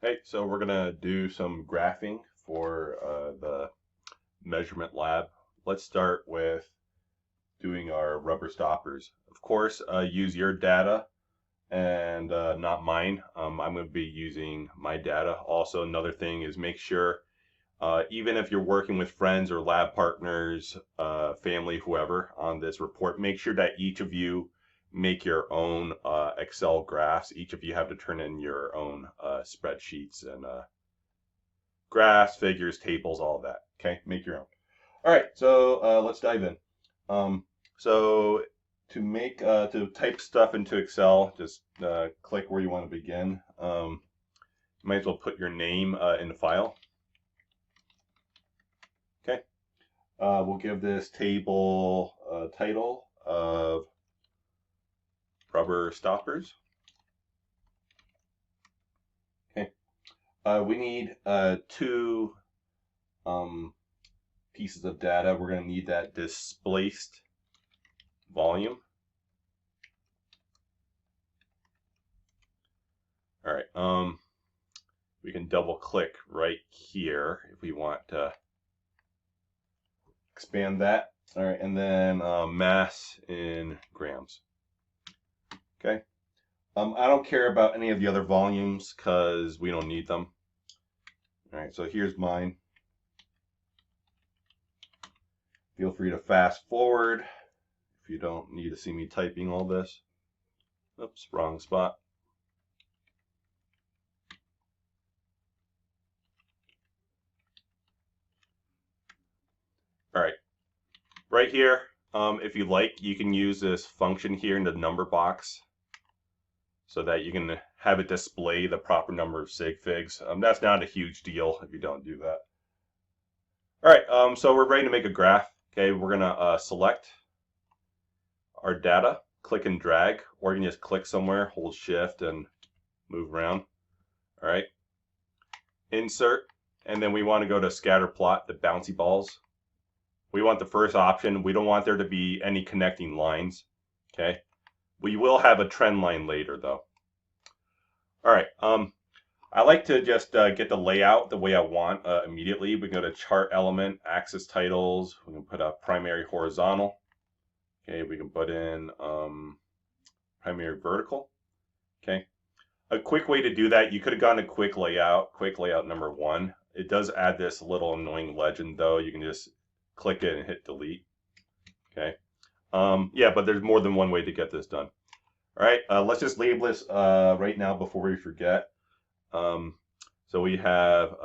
Hey, so we're gonna do some graphing for the measurement lab. Let's start with doing our rubber stoppers. Of course, use your data and not mine. I'm going to be using my data. Also, another thing is make sure, even if you're working with friends or lab partners, family, whoever on this report, make sure that each of you make your own Excel graphs. Each of you have to turn in your own spreadsheets and graphs, figures, tables, all of that. Okay, make your own. All right, so let's dive in. So to type stuff into Excel, just click where you want to begin. You might as well put your name in the file. Okay, we'll give this table a title of rubber stoppers. Okay, we need two pieces of data. We're going to need that displaced volume. All right, we can double click right here if we want to expand that. All right, and then mass in grams. Okay. I don't care about any of the other volumes because we don't need them. All right, so here's mine. Feel free to fast forward if you don't need to see me typing all this. Oops, wrong spot. All right, right here, if you like, you can use this function here in the number box so that you can have it display the proper number of sig figs. That's not a huge deal if you don't do that. All right, so we're ready to make a graph. Okay, we're gonna select our data, click and drag, or you can just click somewhere, hold shift and move around. All right, insert, and then we want to go to scatter plot, the bouncy balls. We want the first option. We don't want there to be any connecting lines. Okay, we will have a trend line later though. All right, I like to just get the layout the way I want immediately. We go to chart element, axis titles. We can put a primary horizontal. Okay, we can put in primary vertical. Okay, a quick way to do that, you could have gone to quick layout number 1. It does add this little annoying legend though. You can just click it and hit delete. Okay, yeah, but there's more than one way to get this done. All right, let's just label this right now before we forget. So we have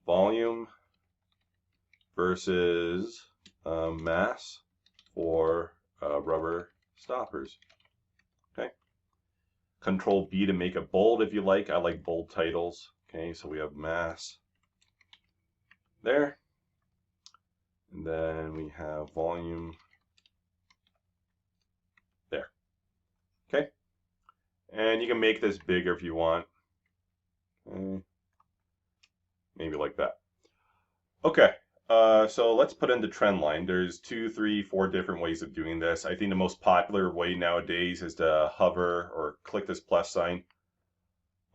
volume versus mass for rubber stoppers. Okay. Control B to make it bold if you like. I like bold titles. Okay, so we have mass there. And then we have volume there. Okay. And you can make this bigger if you want. Maybe like that. Okay, so let's put in the trend line. There's 2, 3, 4 different ways of doing this. I think the most popular way nowadays is to hover or click this plus sign.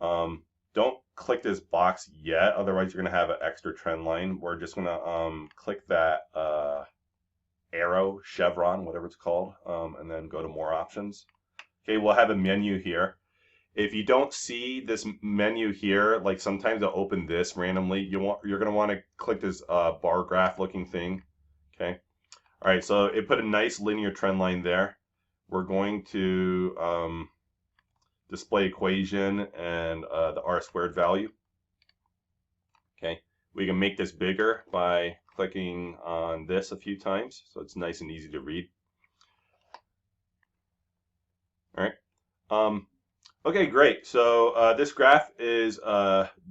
Don't click this box yet, otherwise you're going to have an extra trend line. We're just going to click that arrow, chevron, whatever it's called, and then go to more options. Okay, we'll have a menu here. If you don't see this menu here, like sometimes I'll open this randomly, you're going to want to click this bar graph looking thing. Okay. All right, so it put a nice linear trend line there. We're going to display equation and the r squared value. Okay. We can make this bigger by clicking on this a few times, so it's nice and easy to read. All right. Okay, great. So this graph is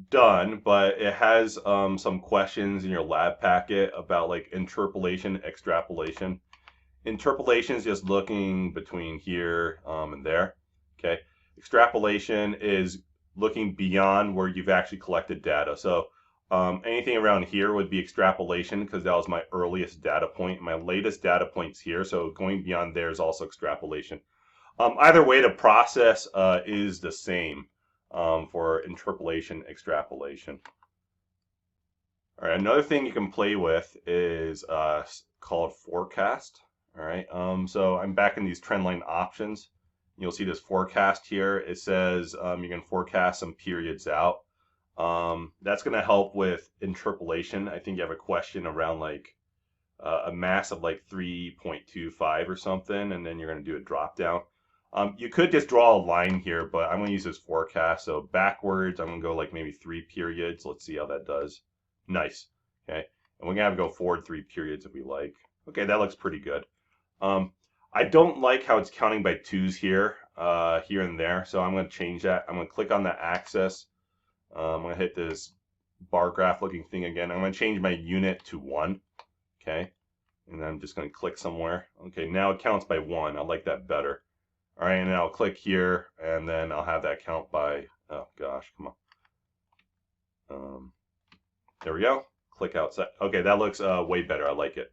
done, but it has some questions in your lab packet about like interpolation, extrapolation. Interpolation is just looking between here and there. Okay. Extrapolation is looking beyond where you've actually collected data. So anything around here would be extrapolation because that was my earliest data point. My latest data point's here, so going beyond there is also extrapolation. Either way, the process is the same. for interpolation, extrapolation. All right, another thing you can play with is called forecast. All right, so I'm back in these trendline options. You'll see this forecast here. It says you can forecast some periods out. That's going to help with interpolation. I think you have a question around like a mass of like 3.25 or something, and then you're going to do a drop down. You could just draw a line here, but I'm going to use this forecast. So backwards, I'm going to go like maybe 3 periods. Let's see how that does. Nice. Okay. And we're going to have to go forward 3 periods if we like. Okay, that looks pretty good. I don't like how it's counting by 2s here, here and there. So I'm going to change that. I'm going to click on the axis. I'm going to hit this bar graph looking thing again. I'm going to change my unit to 1. Okay. And then I'm just going to click somewhere. Okay, now it counts by 1. I like that better. All right, and then I'll click here, and then I'll have that count by, oh gosh, come on. There we go. Click outside. Okay, that looks way better. I like it.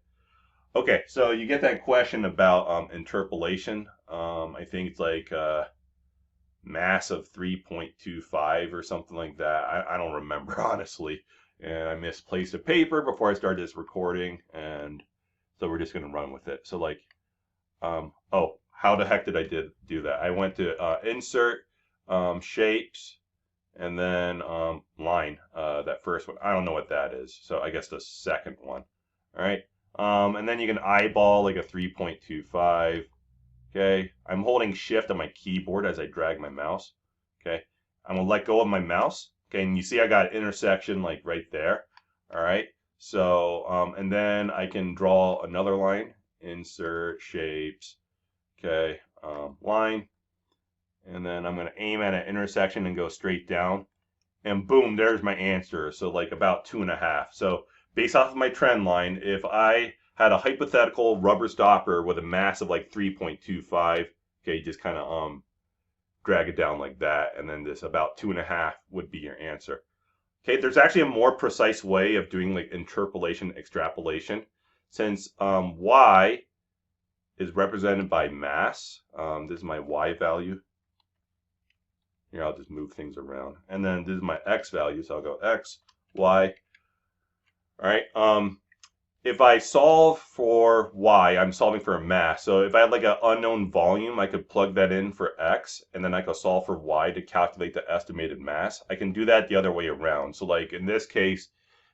Okay, so you get that question about interpolation. I think it's like mass of 3.25 or something like that. I don't remember, honestly. And I misplaced a paper before I started this recording, and so we're just going to run with it. So like, oh, how the heck did I do that? I went to insert, shapes, and then line, that first one. I don't know what that is. So I guess the second one. All right. And then you can eyeball like a 3.25. Okay. I'm holding shift on my keyboard as I drag my mouse. Okay. I'm going to let go of my mouse. Okay. And you see I got intersection like right there. All right. So, and then I can draw another line. Insert shapes. Okay. Line. And then I'm going to aim at an intersection and go straight down. And boom, there's my answer. So like about 2.5. So based off of my trend line, if I had a hypothetical rubber stopper with a mass of like 3.25, okay, you just kind of drag it down like that, and then this about 2.5 would be your answer. Okay, there's actually a more precise way of doing like interpolation, extrapolation. Since y is represented by mass, this is my y value. Here, I'll just move things around. And then this is my x value, so I'll go x, y. All right. If I solve for y, I'm solving for a mass. So if I had like an unknown volume, I could plug that in for x, and then I could solve for y to calculate the estimated mass. I can do that the other way around. So like in this case,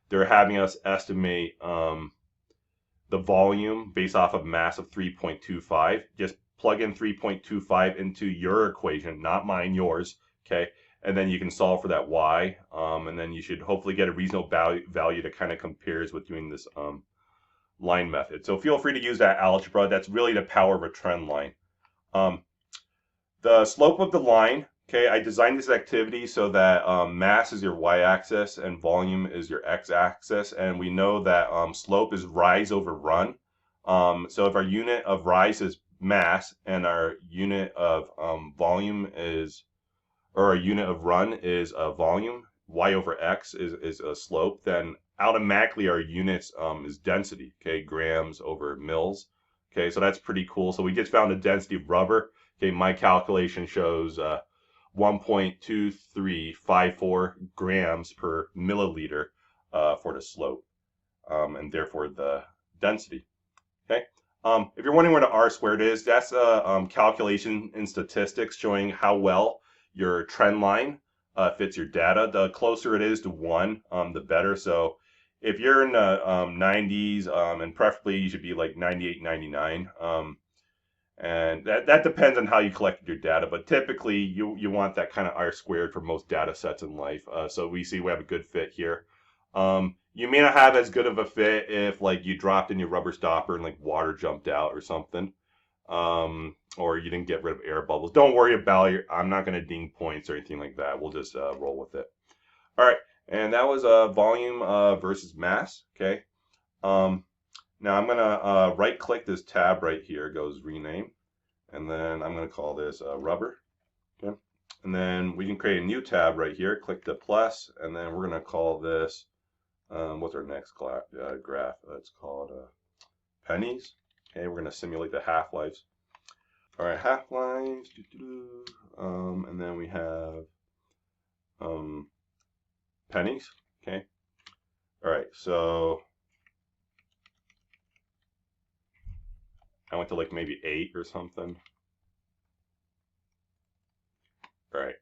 they're having us estimate the volume based off of mass of 3.25. Just plug in 3.25 into your equation, not mine, yours. Okay, and then you can solve for that y, and then you should hopefully get a reasonable value that kind of compares with doing this line method. So feel free to use that algebra. That's really the power of a trend line. The slope of the line, okay, I designed this activity so that mass is your y-axis and volume is your x-axis, and we know that slope is rise over run. So if our unit of rise is mass and our unit of volume is, or a unit of run is a volume, y over x is a slope, then automatically our units is density, okay, grams over mils. Okay, so that's pretty cool. So we just found the density of rubber. Okay, my calculation shows 1.2354 grams per milliliter for the slope, and therefore the density. Okay. If you're wondering what an R squared is, that's a calculation in statistics showing how well your trend line fits your data. The closer it is to 1, the better. So if you're in the 90s, and preferably you should be like 98, 99. And that depends on how you collected your data, but typically you want that kind of R squared for most data sets in life. So we see we have a good fit here. You may not have as good of a fit if like you dropped in your rubber stopper and like water jumped out or something, or you didn't get rid of air bubbles. Don't worry about it. I'm not going to ding points or anything like that. We'll just roll with it. All right, and that was volume versus mass. Okay. Now I'm going to right click this tab right here. It goes rename, and then I'm going to call this rubber. Okay. And then we can create a new tab right here. Click the plus, and then we're going to call this, what's our next graph? It's called pennies. Okay, we're going to simulate the half-lives. All right, half-lives. And then we have pennies. Okay. All right. So I went to like maybe 8 or something. All right.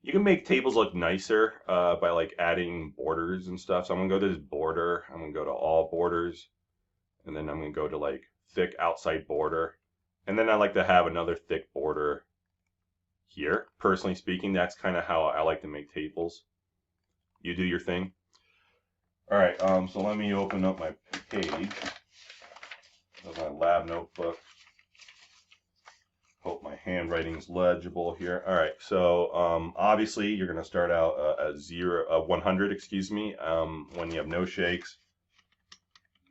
You can make tables look nicer by like adding borders and stuff. So I'm gonna go to this border. I'm gonna go to all borders, and then I'm gonna go to like thick outside border, and then I like to have another thick border here. Personally speaking, that's kind of how I like to make tables. You do your thing. All right. So let me open up my page of my lab notebook. Hope my handwriting's legible here. All right, so obviously you're going to start out at 100, excuse me, when you have no shakes.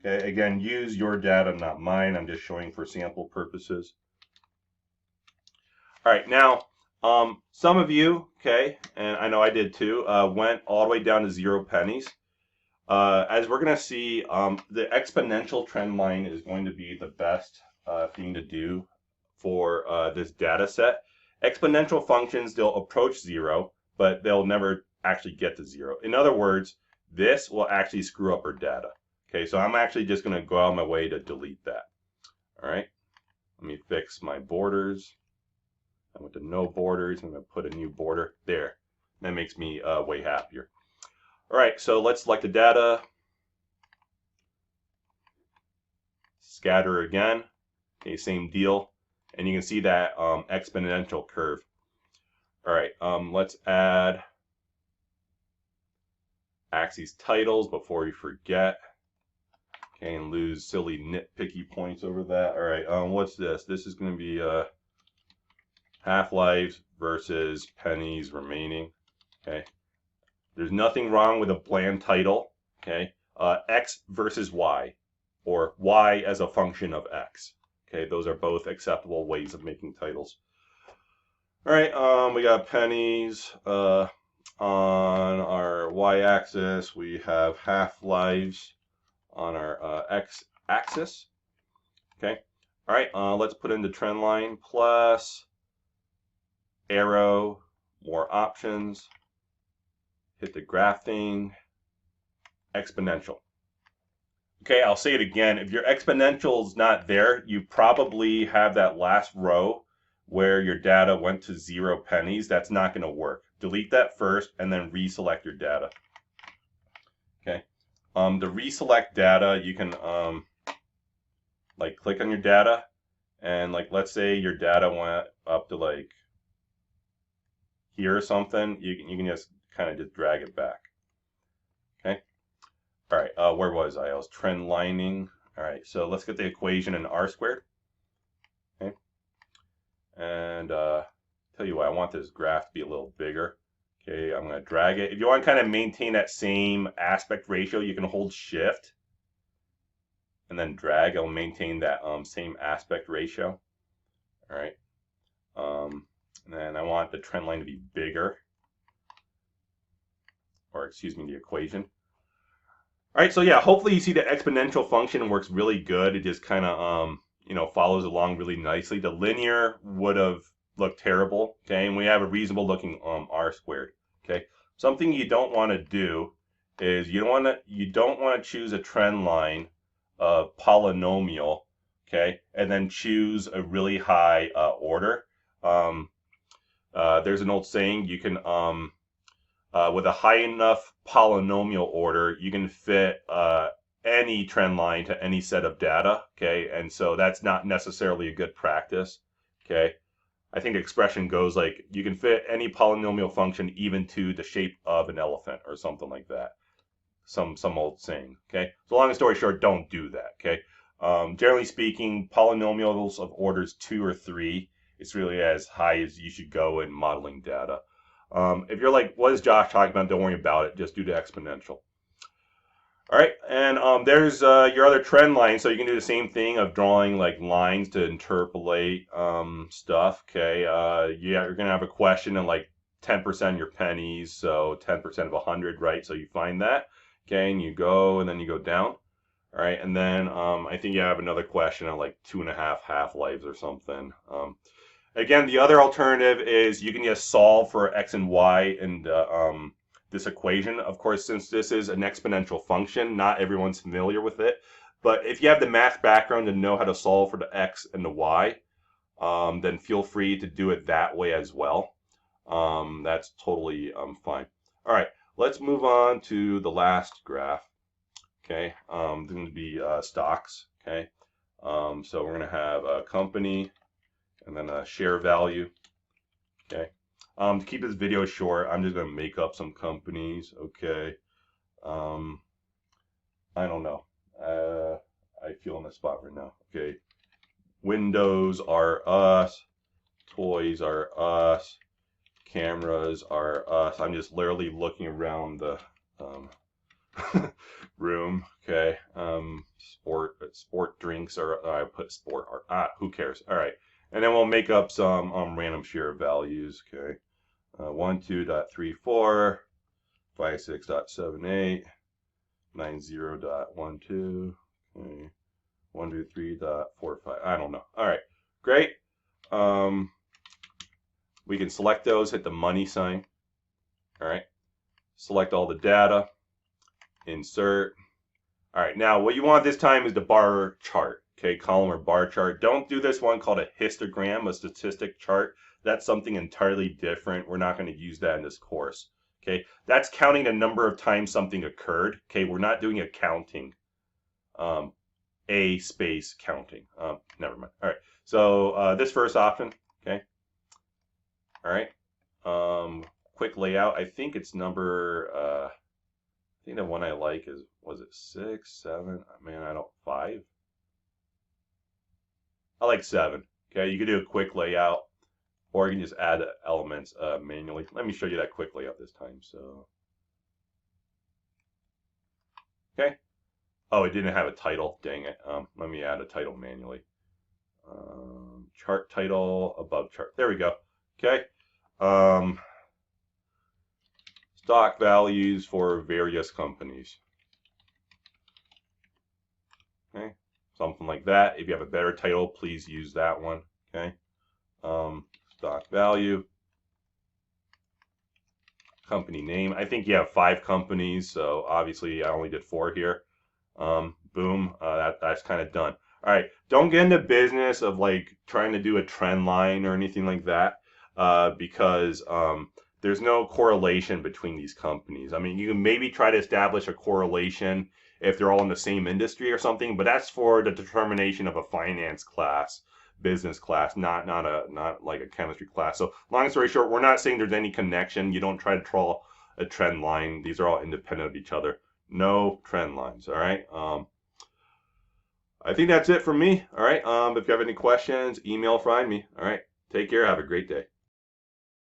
Okay, again, use your data, not mine. I'm just showing for sample purposes. All right, now some of you, okay, and I know I did too, went all the way down to 0 pennies. As we're going to see, the exponential trend line is going to be the best thing to do for this data set. Exponential functions, they'll approach 0, but they'll never actually get to 0. In other words, this will actually screw up our data. Okay, so I'm actually just going to go out of my way to delete that. All right, let me fix my borders. I went to no borders. I'm going to put a new border there. That makes me way happier. All right, so let's select the data. Scatter again. Okay, same deal. And you can see that exponential curve. All right, let's add axes titles before we forget. Okay, and lose silly nitpicky points over that. All right, what's this? This is going to be half-lives versus pennies remaining. Okay, there's nothing wrong with a bland title. Okay, x versus y, or y as a function of x. Okay, those are both acceptable ways of making titles. All right, we got pennies. On our y-axis, we have half-lives on our x-axis. Okay. All right, let's put in the trend line plus arrow, more options. Hit the graphing, exponential. Okay, I'll say it again. If your exponential is not there, you probably have that last row where your data went to 0 pennies. That's not going to work. Delete that first and then reselect your data. Okay. To reselect data, you can like click on your data, and like let's say your data went up to like here or something. You can just kind of just drag it back. Okay. All right, where was I? I was trend lining. All right, so let's get the equation in r squared. Okay, and tell you what, I want this graph to be a little bigger. Okay, I'm going to drag it. If you want to kind of maintain that same aspect ratio, you can hold shift and then drag. It'll maintain that same aspect ratio. All right, and then I want the trend line to be bigger, or excuse me, the equation. All right, so yeah, hopefully you see the exponential function works really good. It just kind of, you know, follows along really nicely. The linear would have looked terrible, okay? And we have a reasonable looking r squared, okay? Something you don't want to do is you don't want to choose a trend line of polynomial, okay, and then choose a really high order. There's an old saying, you can with a high enough polynomial order, you can fit any trend line to any set of data, okay? And so that's not necessarily a good practice, okay? I think the expression goes like, you can fit any polynomial function even to the shape of an elephant or something like that. Some old saying, okay? So long story short, don't do that, okay? Generally speaking, polynomials of orders 2 or 3, it's really as high as you should go in modeling data. If you're like, what is Josh talking about? Don't worry about it. Just do the exponential. All right, and there's your other trend line. So you can do the same thing of drawing like lines to interpolate stuff. Okay, you're gonna have a question and like 10% your pennies, so 10% of 100, right? So you find that, okay, and you go and then you go down. All right, and then I think you have another question on like 2.5 half-lives or something. Again, the other alternative is you can just solve for x and y in this equation. Of course, since this is an exponential function, not everyone's familiar with it. But if you have the math background and know how to solve for the x and the y, then feel free to do it that way as well. That's totally fine. All right, let's move on to the last graph. Okay, it's going to be stocks. Okay, so we're going to have a company and then a share value. Okay, to keep this video short, I'm just going to make up some companies. Okay, I don't know. I feel on the spot right now. Okay, Windows are us. Toys are us. Cameras are us. I'm just literally looking around the room. Okay. Sport drinks are. I put sport. Who cares? All right. And then we'll make up some random share values. Okay. 12.34, 56.78, 90.12. Okay. 123.45. I don't know. All right. Great. We can select those, hit the money sign. All right. Select all the data. Insert. All right. Now, what you want this time is the bar chart. Okay, column or bar chart. Don't do this one called a histogram, a statistic chart. That's something entirely different. We're not going to use that in this course. Okay, that's counting the number of times something occurred. Okay, we're not doing a counting. A space counting. Never mind. All right. So this first option. Okay. All right. Quick layout. I think it's number. I think the one I like is, was it 6, 7? Man, I don't 5. I like 7. Okay, you can do a quick layout, or you can just add elements manually. Let me show you that quick layout this time. So, okay. Oh, it didn't have a title. Dang it. Let me add a title manually. Chart title, above chart. There we go. Okay. Stock values for various companies. Okay. Something like that. If you have a better title, please use that one. Okay. Stock value. Company name. I think you have 5 companies, so obviously I only did 4 here. Boom. That's kind of done. All right. Don't get into business of like trying to do a trend line or anything like that, because there's no correlation between these companies. I mean, you can maybe try to establish a correlation if they're all in the same industry or something, but that's for the determination of a finance class, business class, not like a chemistry class. So long story short, we're not saying there's any connection. You don't try to draw a trend line. These are all independent of each other. No trend lines. All right. I think that's it for me. All right. If you have any questions, email find me. All right. Take care. Have a great day.